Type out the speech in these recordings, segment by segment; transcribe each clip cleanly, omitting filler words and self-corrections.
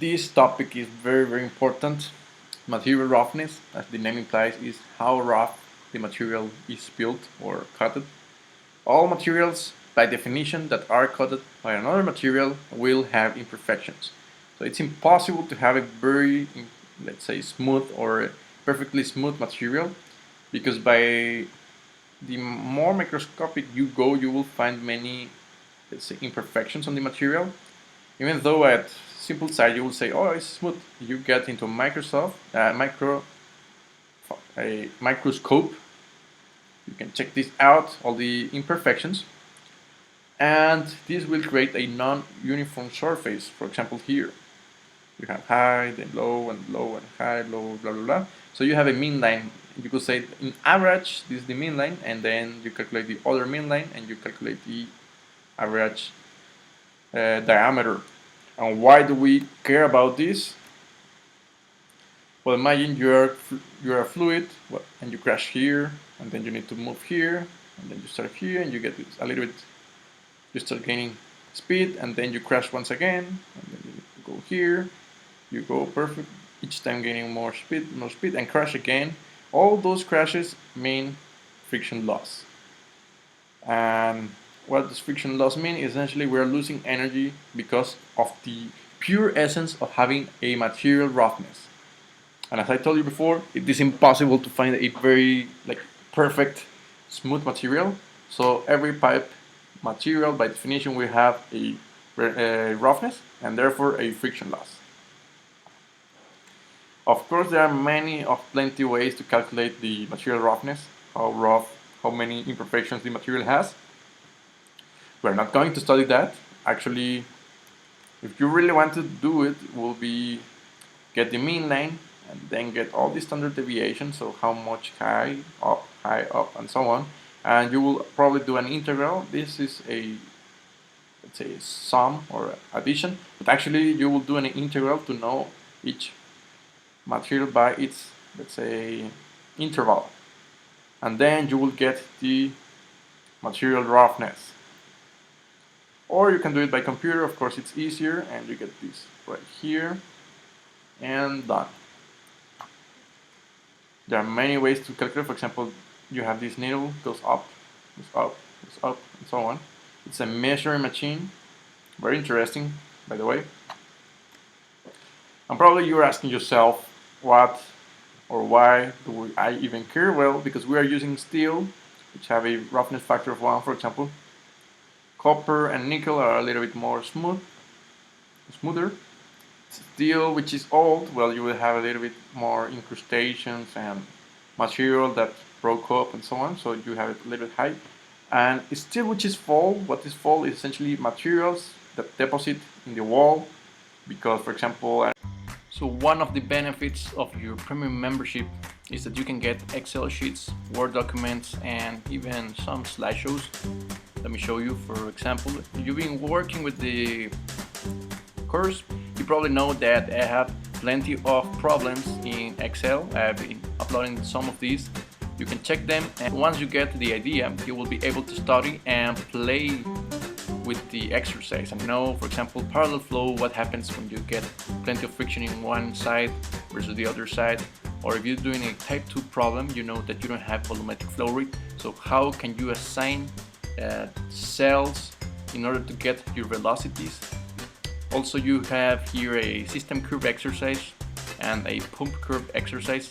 This topic is very important. Material roughness, as the name implies, is how rough the material is built or coated. All materials, by definition, that are coated by another material will have imperfections. So it's impossible to have a very, let's say, smooth or perfectly smooth material, because by the more microscopic you go, you will find many, let's say, imperfections on the material. Even though at simple sight you will say, oh, it's smooth, you get into a microscope, you can check this out, all the imperfections, and this will create a non-uniform surface. For example, here you have high, then low, and low, and high, low, blah blah blah. So you have a mean line. You could say in average this is the mean line, and then you calculate the other mean line, and you calculate the average diameter. And why do we care about this? Well, imagine you're a fluid, and you crash here, and then you need to move here, and then you start here, and you get a little bit, you start gaining speed, and then you crash once again, and then you go here, you go perfect, each time gaining more speed, and crash again. All those crashes mean friction loss. And what does friction loss mean? Essentially, we're losing energy because of the pure essence of having a material roughness. And as I told you before, it is impossible to find a very perfect smooth material. So every pipe material, by definition, will have a roughness and therefore a friction loss. Of course, there are plenty ways to calculate the material roughness, how rough, how many imperfections the material has. We're not going to study that. Actually, if you really want to do it, will be get the mean line and then get all the standard deviations, so how much high, up, and so on. And you will probably do an integral. This is a, let's say, sum or addition, but actually you will do an integral to know each material by its, let's say, interval. And then you will get the material roughness. Or you can do it by computer, of course it's easier, and you get this right here, and done. There are many ways to calculate. For example, you have this needle, goes up, and so on. It's a measuring machine, very interesting, by the way. And probably you're asking yourself, what or why do I even care? Well, because we are using steel, which have a roughness factor of 1, for example. Copper and nickel are a little bit more smoother. Steel, which is old, well, you will have a little bit more incrustations and material that broke up and so on, so you have it a little bit high. And steel, which is fall, what is fall is essentially materials that deposit in the wall, because, for example, so one of the benefits of your premium membership is that you can get Excel sheets, Word documents, and even some slideshows. Let me show you. For example, if you've been working with the course, you probably know that I have plenty of problems in Excel. I've been uploading some of these. You can check them, and once you get the idea, you will be able to study and play with the exercise and know, for example, parallel flow, what happens when you get plenty of friction in one side versus the other side. Or if you're doing a type 2 problem, you know that you don't have volumetric flow rate, so how can you assign cells in order to get your velocities. Also, you have here a system curve exercise and a pump curve exercise.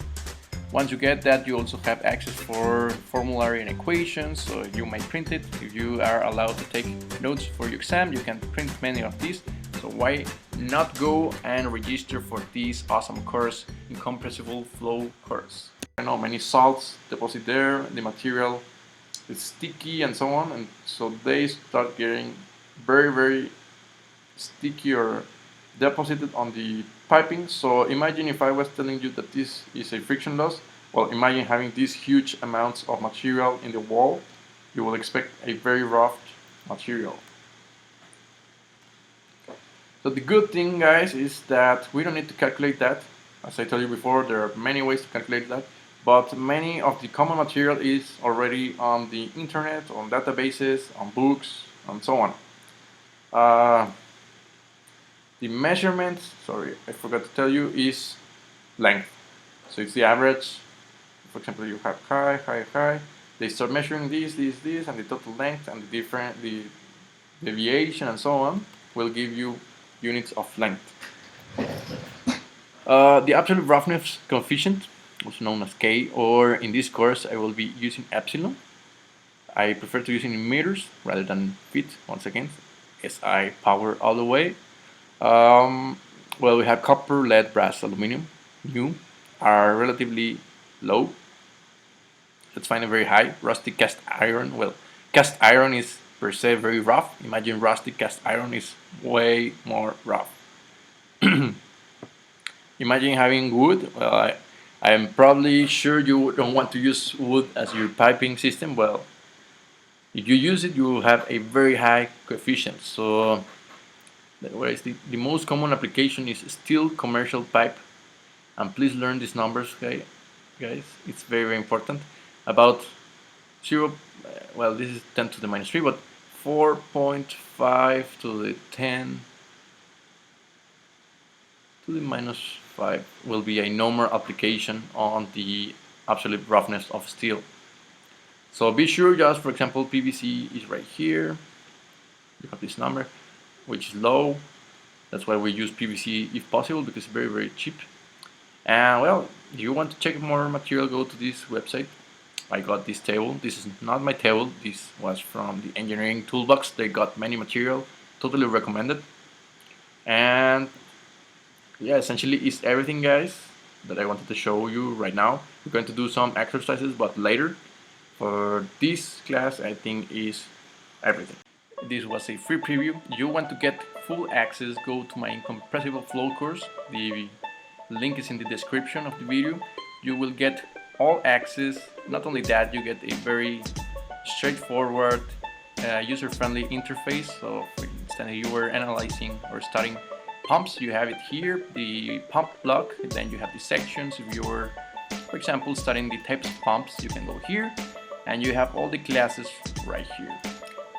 Once you get that, you also have access for formulary and equations, so you may print it. If you are allowed to take notes for your exam, you can print many of these. So why not go and register for this awesome course, Incompressible Flow course. I know many salts deposit there, the material is sticky and so on, and so they start getting very sticky or deposited on the piping. So imagine if I was telling you that this is a friction loss. Well, imagine having these huge amounts of material in the wall. You will expect a very rough material. So the good thing, guys, is that we don't need to calculate that. As I told you before, there are many ways to calculate that, but many of the common material is already on the internet, on databases, on books, and so on. The measurement, sorry, I forgot to tell you, is length. So it's the average. For example, you have high. They start measuring this, and the total length and the deviation and so on will give you units of length. The absolute roughness coefficient, also known as K, or in this course I will be using epsilon. I prefer to use it in meters rather than feet, once again, SI power all the way. Well, we have copper, lead, brass, aluminum, new, are relatively low. Let's find a very high. Rusty cast iron, well, cast iron is per se very rough. Imagine rusty cast iron is way more rough. Imagine having wood. Well, I am probably sure you don't want to use wood as your piping system. Well, if you use it, you will have a very high coefficient. So, whereas the most common application is steel commercial pipe. And please learn these numbers, okay, guys. It's very, very important. About 0, well, this is 10 to the minus 3, but 4.5 to the 10 to the minus 5 will be a normal application on the absolute roughness of steel. So be sure, just for example, PVC is right here. You have this number, which is low. That's why we use PVC if possible, because it's very, very cheap. And well, if you want to check more material, go to this website. I got this table. This is not my table. This was from the engineering toolbox. They got many material. Totally recommended. And yeah, essentially is everything, guys, that I wanted to show you right now. We're going to do some exercises, but later. For this class, I think is everything. This was a free preview. You want to get full access, go to my incompressible flow course. The link is in the description of the video. You will get all access. Not only that, you get a very straightforward, user-friendly interface. So for instance, you were analyzing or studying pumps, you have it here, the pump block, and then you have the sections. If you were, for example, studying the types of pumps, you can go here, and you have all the classes right here.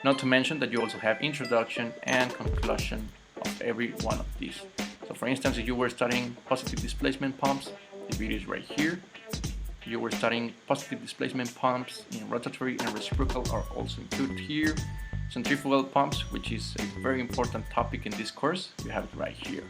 Not to mention that you also have introduction and conclusion of every one of these. So for instance, if you were studying positive displacement pumps, the video is right here. If you were studying positive displacement pumps in rotatory and reciprocal are also included here. Centrifugal pumps, which is a very important topic in this course, you have it right here.